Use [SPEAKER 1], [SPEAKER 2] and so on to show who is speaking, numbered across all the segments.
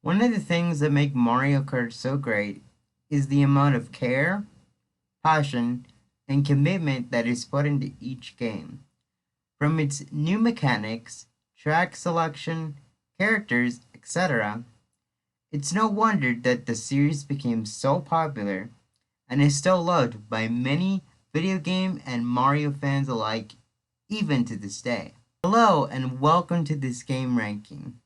[SPEAKER 1] One of the things that make Mario Kart so great is the amount of care, passion, and commitment that is put into each game. From its new mechanics, track selection, characters, etc., it's no wonder that the series became so popular and is still loved by many video game and Mario fans alike, even to this day. Hello, and welcome to this game ranking.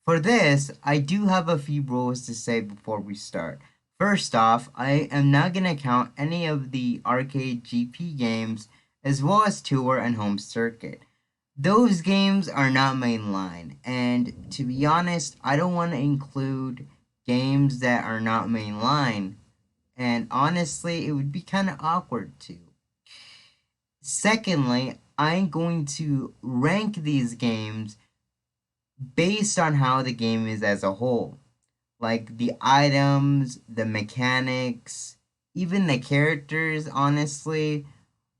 [SPEAKER 1] For this, I do have a few rules to say before we start. First off, I am not going to count any of the arcade GP games as well as Tour and Home Circuit. Those games are not mainline, and to be honest, I don't want to include games that are not mainline, and honestly, it would be kind of awkward too. Secondly, I'm going to rank these games based on how the game is as a whole. Like the items, the mechanics, even the characters, honestly,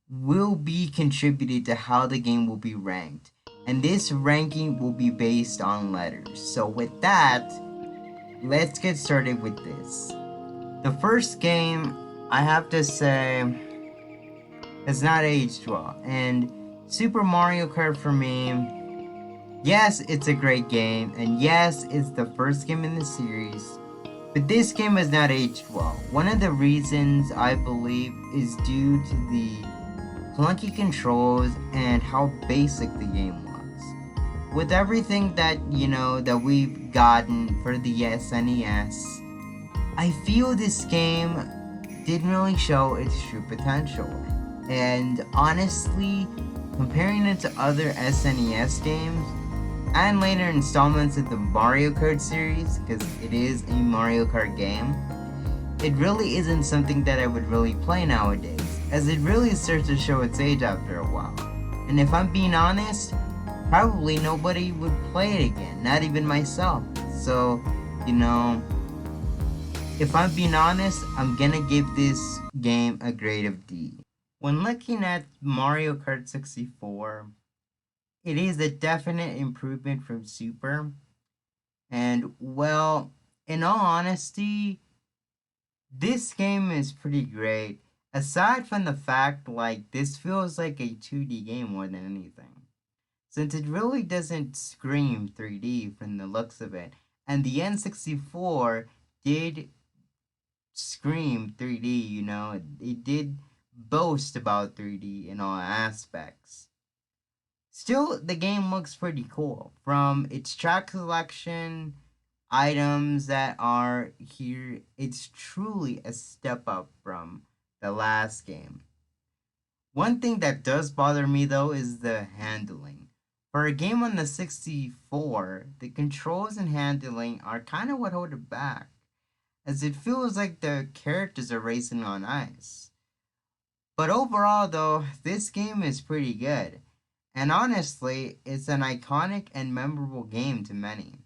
[SPEAKER 1] will be contributed to how the game will be ranked. And this ranking will be based on letters. So, with that, let's get started with this. The first game, I have to say, has not aged well. And Super Mario Kart for me, yes, it's a great game, and yes, it's the first game in the series, but this game has not aged well. One of the reasons I believe is due to the clunky controls and how basic the game was. With everything that we've gotten for the SNES, I feel this game didn't really show its true potential. And honestly, comparing it to other SNES games, and later installments of the Mario Kart series, because it is a Mario Kart game, it really isn't something that I would really play nowadays, as it really starts to show its age after a while. And if I'm being honest, probably nobody would play it again, not even myself. So, if I'm being honest, I'm gonna give this game a grade of D. When looking at Mario Kart 64, it is a definite improvement from Super. And, well, in all honesty, this game is pretty great. Aside from the fact, this feels like a 2D game more than anything. Since it really doesn't scream 3D from the looks of it. And the N64 did scream 3D, it did boast about 3D in all aspects. Still, the game looks pretty cool. From its track selection, items that are here, it's truly a step up from the last game. One thing that does bother me though is the handling. For a game on the 64, the controls and handling are kind of what hold it back, as it feels like the characters are racing on ice. But overall though, this game is pretty good. And honestly, it's an iconic and memorable game to many.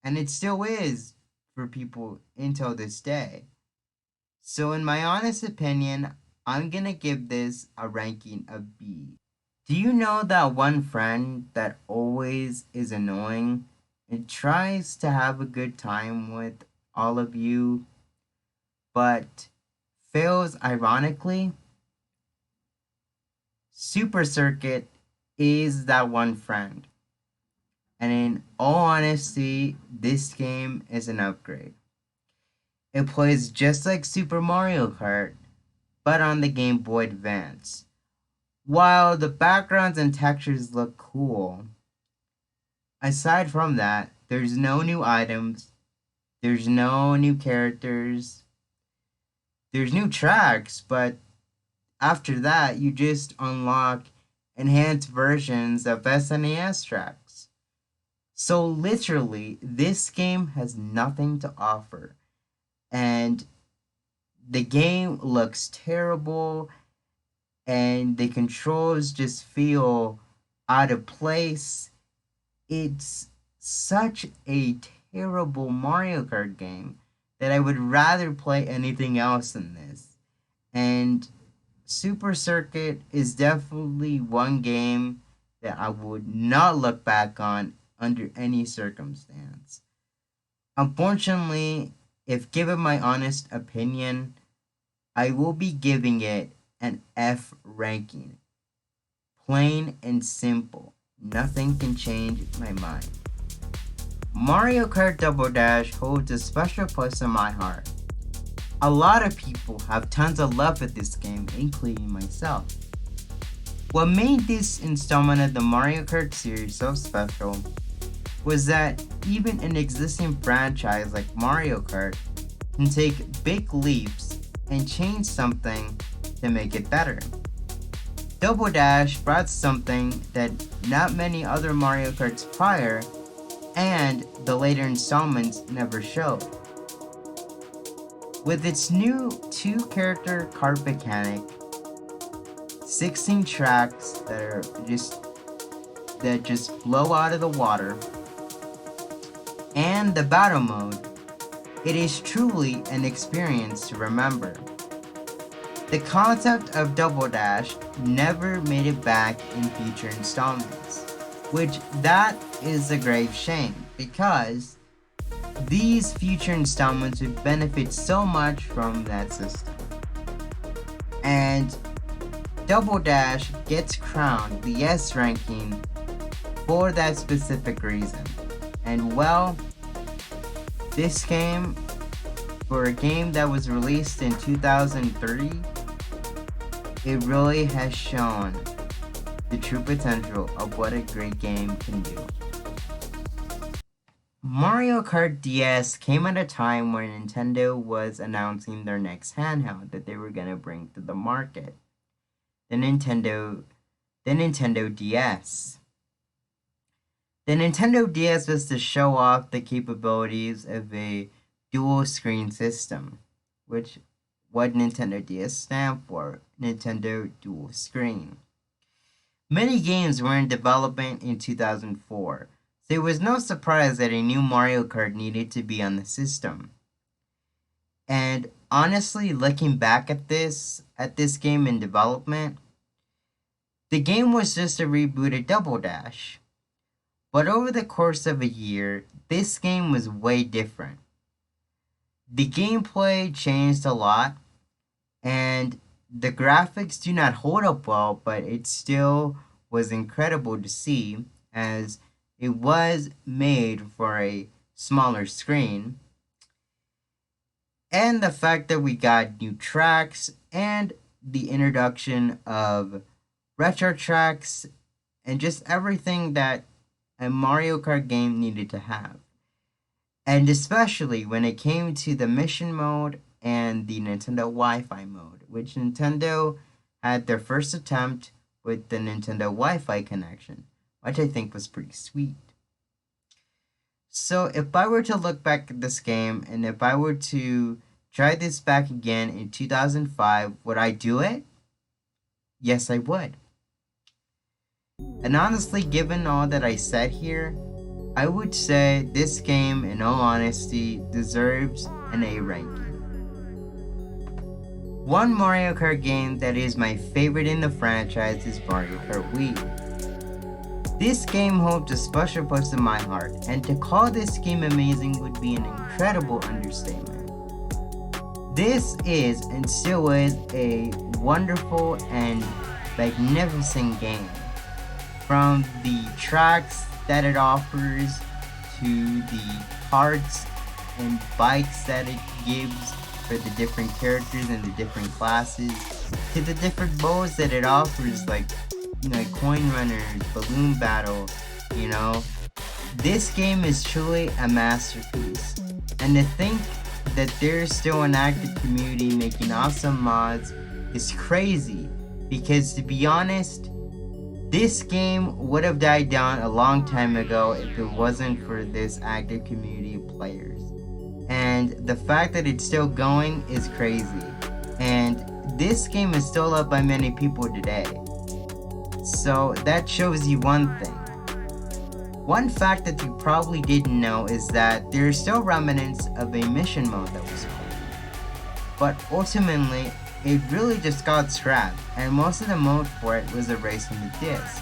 [SPEAKER 1] And it still is for people until this day. So, in my honest opinion, I'm gonna give this a ranking of B. Do you know that one friend that always is annoying and tries to have a good time with all of you, but fails ironically? Super Circuit is that one friend. And in all honesty, this game is an upgrade. It plays just like Super Mario Kart, but on the Game Boy Advance. While the backgrounds and textures look cool, aside from that, there's no new items, there's no new characters, there's new tracks, but after that, you just unlock enhanced versions of SNES tracks. So literally, this game has nothing to offer. And the game looks terrible, and the controls just feel out of place. It's such a terrible Mario Kart game that I would rather play anything else than this. And Super Circuit is definitely one game that I would not look back on under any circumstance. Unfortunately, if given my honest opinion, I will be giving it an F ranking. Plain and simple. Nothing can change my mind. Mario Kart Double Dash holds a special place in my heart. A lot of people have tons of love for this game, including myself. What made this installment of the Mario Kart series so special was that even an existing franchise like Mario Kart can take big leaps and change something to make it better. Double Dash brought something that not many other Mario Karts prior and the later installments never showed. With its new 2-character kart mechanic, 16 tracks that just blow out of the water, and the battle mode, it is truly an experience to remember. The concept of Double Dash never made it back in future installments, which that is a grave shame because these future installments would benefit so much from that system. And Double Dash gets crowned the S ranking for that specific reason. And well, this game, for a game that was released in 2003, it really has shown the true potential of what a great game can do. Mario Kart DS came at a time where Nintendo was announcing their next handheld that they were going to bring to the market. The Nintendo DS. The Nintendo DS was to show off the capabilities of a dual screen system, which what Nintendo DS stand for, Nintendo Dual Screen. Many games were in development in 2004, so it was no surprise that a new Mario Kart needed to be on the system. And honestly, looking back at this game in development, the game was just a rebooted Double Dash. But over the course of a year, this game was way different. The gameplay changed a lot, and the graphics do not hold up well, but it still was incredible to see as it was made for a smaller screen. And the fact that we got new tracks and the introduction of retro tracks and just everything that a Mario Kart game needed to have. And especially when it came to the mission mode and the Nintendo Wi-Fi mode, which Nintendo had their first attempt with the Nintendo Wi-Fi connection, which I think was pretty sweet. So if I were to look back at this game and if I were to try this back again in 2005, would I do it? Yes, I would. And honestly, given all that I said here, I would say this game, in all honesty, deserves an A ranking. One Mario Kart game that is my favorite in the franchise is Mario Kart Wii. This game holds a special place in my heart, and to call this game amazing would be an incredible understatement. This is and still is a wonderful and magnificent game. From the tracks that it offers to the carts and bikes that it gives for the different characters and the different classes, to the different modes that it offers, like coin runners, balloon battle. This game is truly a masterpiece, and to think that there's still an active community making awesome mods is crazy, because to be honest, this game would have died down a long time ago if it wasn't for this active community of players. And the fact that it's still going is crazy. And this game is still loved by many people today. So that shows you one thing. One fact that you probably didn't know is that there are still remnants of a mission mode that was cool. But ultimately, it really just got scrapped, and most of the mode for it was erased from the disc.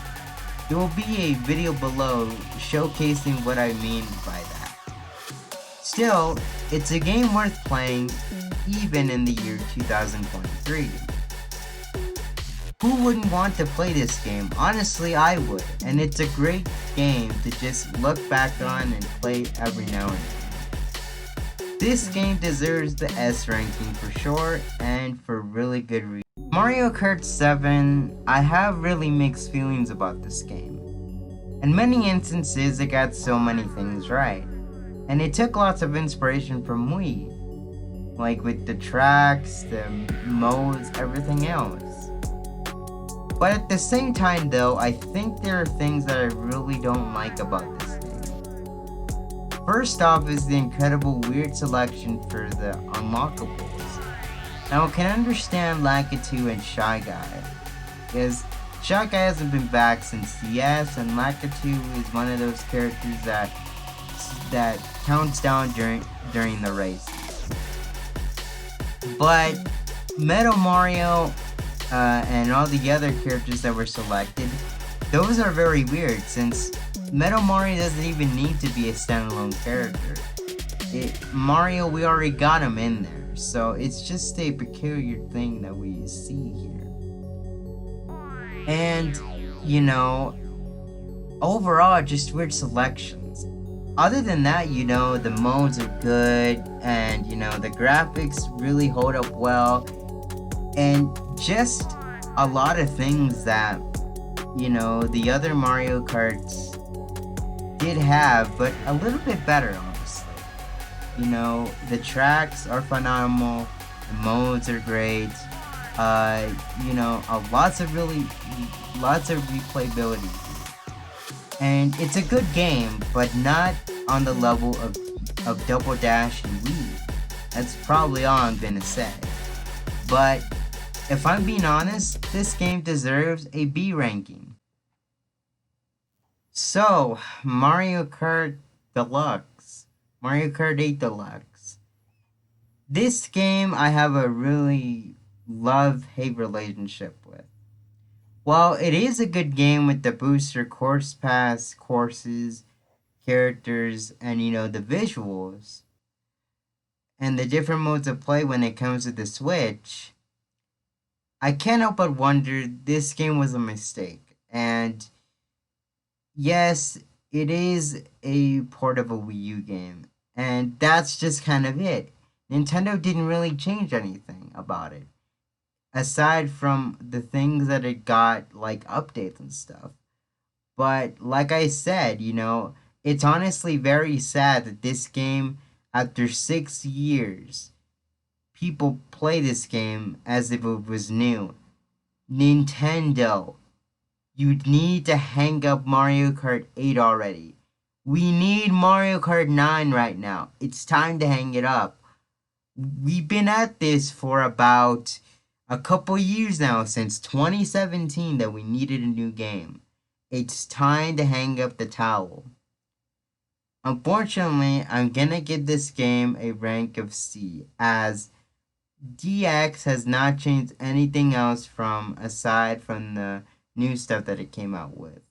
[SPEAKER 1] There will be a video below showcasing what I mean by that. Still, it's a game worth playing even in the year 2023. Who wouldn't want to play this game? Honestly, I would, and it's a great game to just look back on and play every now and then. This game deserves the S ranking for sure, and for really good reason. Mario Kart 7, I have really mixed feelings about this game. In many instances, it got so many things right, and it took lots of inspiration from Wii, like with the tracks, the modes, everything else. But at the same time though, I think there are things that I really don't like about this game. First off is the incredible weird selection for the unlockables. Now I can understand Lakitu and Shy Guy, because Shy Guy hasn't been back since DS, and Lakitu is one of those characters that counts down during the race. But Metal Mario and all the other characters that were selected, those are very weird since Metal Mario doesn't even need to be a standalone character. Mario, we already got him in there, so it's just a peculiar thing that we see here. And, overall, just weird selections. Other than that, the modes are good, and, the graphics really hold up well, and just a lot of things that, the other Mario Karts did have, but a little bit better, honestly. The tracks are phenomenal, the modes are great, lots of replayability. And it's a good game, but not on the level of Double Dash and Wii. That's probably all I'm gonna say. But if I'm being honest, this game deserves a B ranking. So, Mario Kart Deluxe. Mario Kart 8 Deluxe. This game I have a really love-hate relationship with. While it is a good game with the booster course pass, courses, characters, and the visuals, and the different modes of play when it comes to the Switch, I can't help but wonder this game was a mistake. And yes, it is a port of a Wii U game, and that's just kind of it. Nintendo didn't really change anything about it, aside from the things that it got, like updates and stuff. But like I said, it's honestly very sad that this game, after 6 years, people play this game as if it was new. Nintendo, you need to hang up Mario Kart 8 already. We need Mario Kart 9 right now. It's time to hang it up. We've been at this for about a couple years now, since 2017, that we needed a new game. It's time to hang up the towel. Unfortunately, I'm gonna give this game a rank of C, as DX has not changed anything else aside from the new stuff that it came out with.